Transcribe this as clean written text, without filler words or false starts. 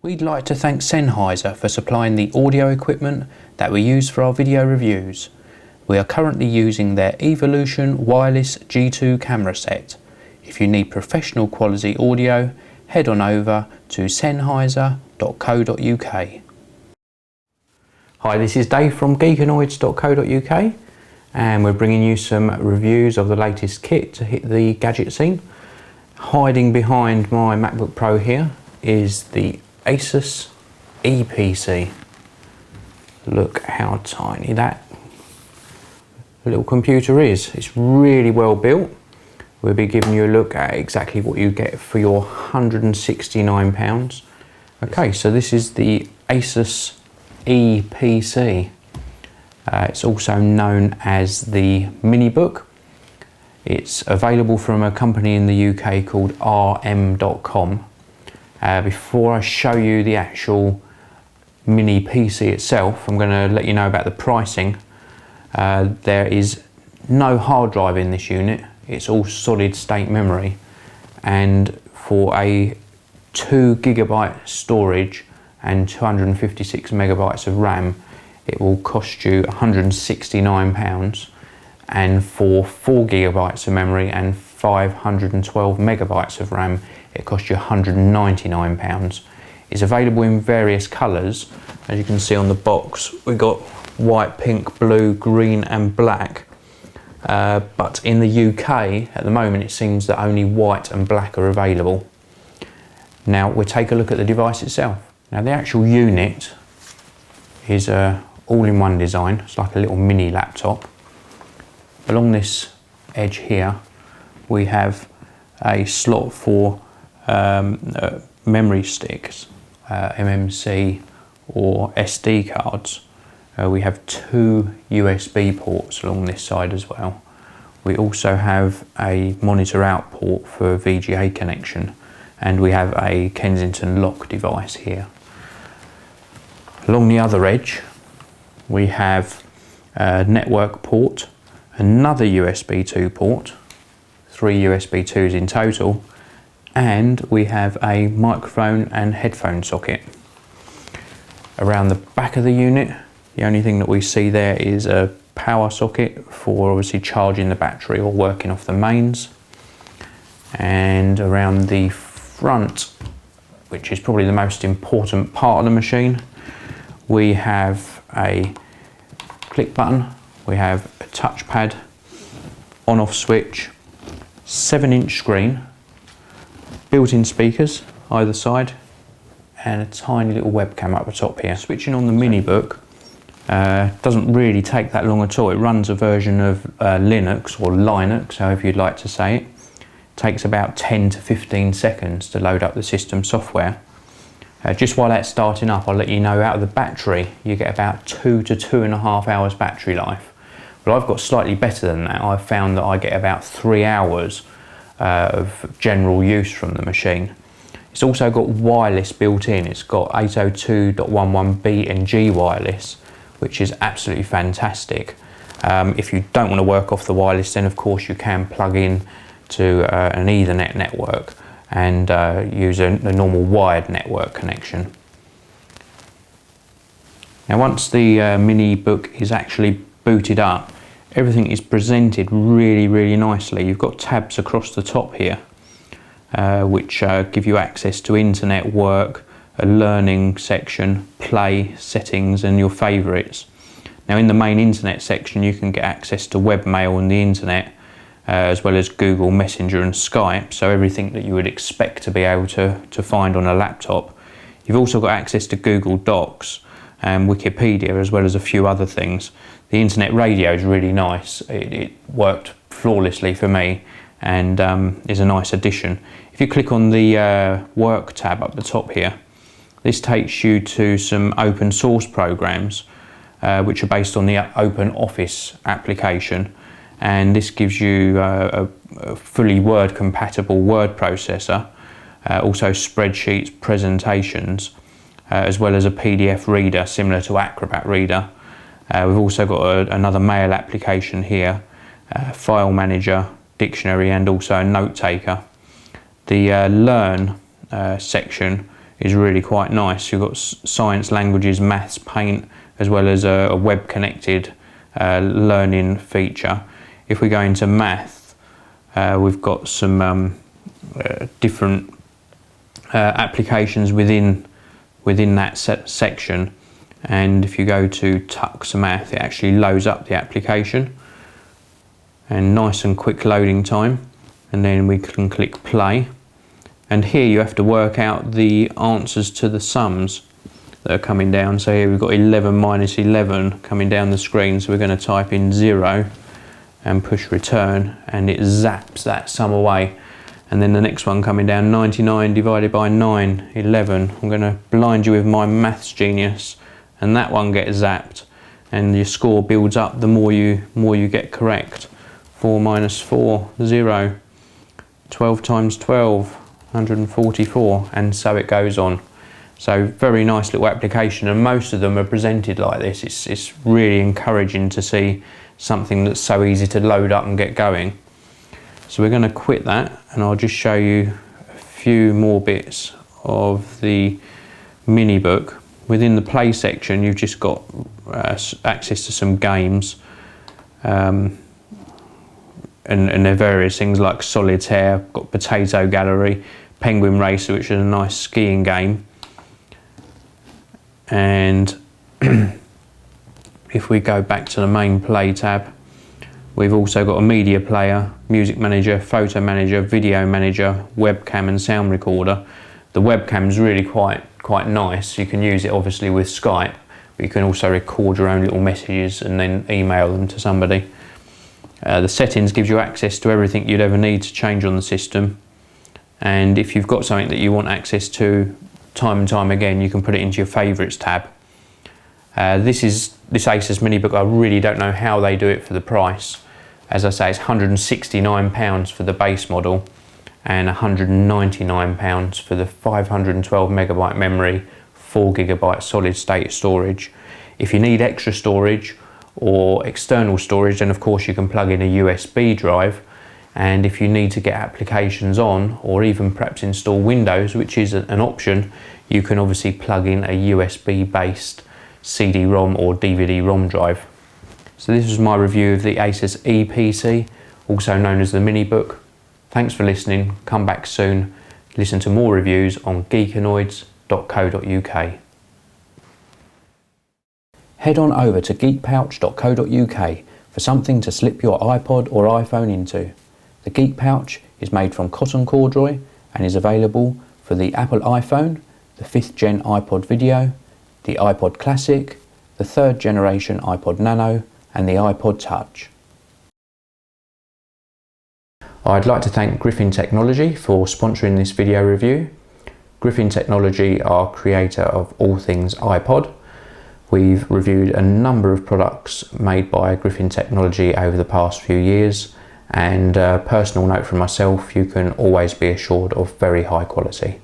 We'd like to thank Sennheiser for supplying the audio equipment that we use for our video reviews. We are currently using their Evolution Wireless G2 camera set. If you need professional quality audio, head on over to sennheiser.co.uk. Hi, this is Dave from Geekanoids.co.uk and we're bringing you some reviews of the latest kit to hit the gadget scene. Hiding behind my MacBook Pro here is the Asus EeePC. Look how tiny that little computer is. It's really well built. We'll be giving you a look at exactly what you get for your £169. Okay, so this is the Asus EeePC. It's also known as the MiniBook. It's available from a company in the UK called rm.com. Before I show you the actual MiniPC itself, I'm going to let you know about the pricing. There is no hard drive in this unit. It's all solid state memory, and for a 2 GB storage and 256 megabytes of RAM, it will cost you £169, and for 4 GB of memory and 512 megabytes of RAM, it costs you £199. It's available in various colours. As you can see on the box, we've got white, pink, blue, green and black. But in the UK, at the moment, it seems that only white and black are available. Now, we'll take a look at the device itself. Now, the actual unit is a all-in-one design. It's like a little mini laptop. Along this edge here, we have a slot for memory sticks, MMC or SD cards. We have 2 USB ports along this side as well. We also have a monitor out port for VGA connection, and we have a Kensington lock device here. Along the other edge, we have a network port, another USB 2 port, 3 USB 2s in total, and we have a microphone and headphone socket. Around the back of the unit, the only thing that we see there is a power socket for obviously charging the battery or working off the mains. And around the front, which is probably the most important part of the machine, we have a click button, we have a touchpad, on-off switch, 7-inch screen, built-in speakers either side, and a tiny little webcam up the top here. Switching on the MiniBook doesn't really take that long at all. It runs a version of Linux, or Linux, however you'd like to say it. It takes about 10 to 15 seconds to load up the system software. Just while that's starting up, I'll let you know, out of the battery, you get about 2 to 2.5 hours battery life. But I've got slightly better than that. I've found that I get about 3 hours of general use from the machine. It's also got wireless built in. It's got 802.11b and G wireless, which is absolutely fantastic. If you don't want to work off the wireless, then of course you can plug in to an Ethernet network and use a normal wired network connection. Now, once the MiniBook is actually booted up, everything is presented really nicely. You've got tabs across the top here, which give you access to internet, work, a learning section, play, settings and your favourites. Now, in the main internet section, you can get access to webmail and the internet, as well as Google Messenger and Skype, so everything that you would expect to be able to find on a laptop. You've also got access to Google Docs and Wikipedia, as well as a few other things. The internet radio is really nice. It worked flawlessly for me and is a nice addition. If you click on the work tab up the top here, this takes you to some open source programs which are based on the Open Office application, and this gives you a fully Word compatible word processor, also spreadsheets, presentations, as well as a PDF reader similar to Acrobat Reader. We've also got another mail application here, file manager, dictionary and also a note taker. The learn section is really quite nice. You've got science, languages, maths, paint, as well as a web connected learning feature. If we go into math, we've got some different applications within that section, and if you go to Tux Math, it actually loads up the application, and nice and quick loading time, and then we can click play, and here you have to work out the answers to the sums that are coming down. So here we've got 11 minus 11 coming down the screen, so we're going to type in 0 and push return, and it zaps that sum away. And then the next one coming down, 99 divided by 9, 11. I'm going to blind you with my maths genius, and that one gets zapped, and your score builds up the more you get correct. 4 minus 4, 0. 12 times 12, 144, and so it goes on. So very nice little application, and most of them are presented like this. It's really encouraging to see something that's so easy to load up and get going. So we're going to quit that, and I'll just show you a few more bits of the MiniBook. Within the play section, you've just got access to some games, and there are various things like Solitaire, got Potato Gallery, Penguin Racer, which is a nice skiing game. And if we go back to the main play tab, we've also got a media player, music manager, photo manager, video manager, webcam and sound recorder. The webcam is really quite nice. You can use it obviously with Skype, but you can also record your own little messages and then email them to somebody. The settings gives you access to everything you'd ever need to change on the system, and if you've got something that you want access to time and time again, you can put it into your favourites tab. This Asus MiniBook, I really don't know how they do it for the price. As I say, it's £169 for the base model and £199 for the 512 megabyte memory, 4 gigabyte solid state storage. If you need extra storage or external storage, then of course you can plug in a USB drive, and if you need to get applications on or even perhaps install Windows, which is an option, you can obviously plug in a USB based CD-ROM or DVD-ROM drive. So this was my review of the Asus EeePC, also known as the MiniBook. Thanks for listening. Come back soon. Listen to more reviews on geekanoids.co.uk. Head on over to geekpouch.co.uk for something to slip your iPod or iPhone into. The Geek Pouch is made from cotton corduroy and is available for the Apple iPhone, the 5th gen iPod Video, the iPod Classic, the 3rd generation iPod Nano and the iPod Touch. I'd like to thank Griffin Technology for sponsoring this video review. Griffin Technology are creator of all things iPod. We've reviewed a number of products made by Griffin Technology over the past few years, and a personal note from myself, you can always be assured of very high quality.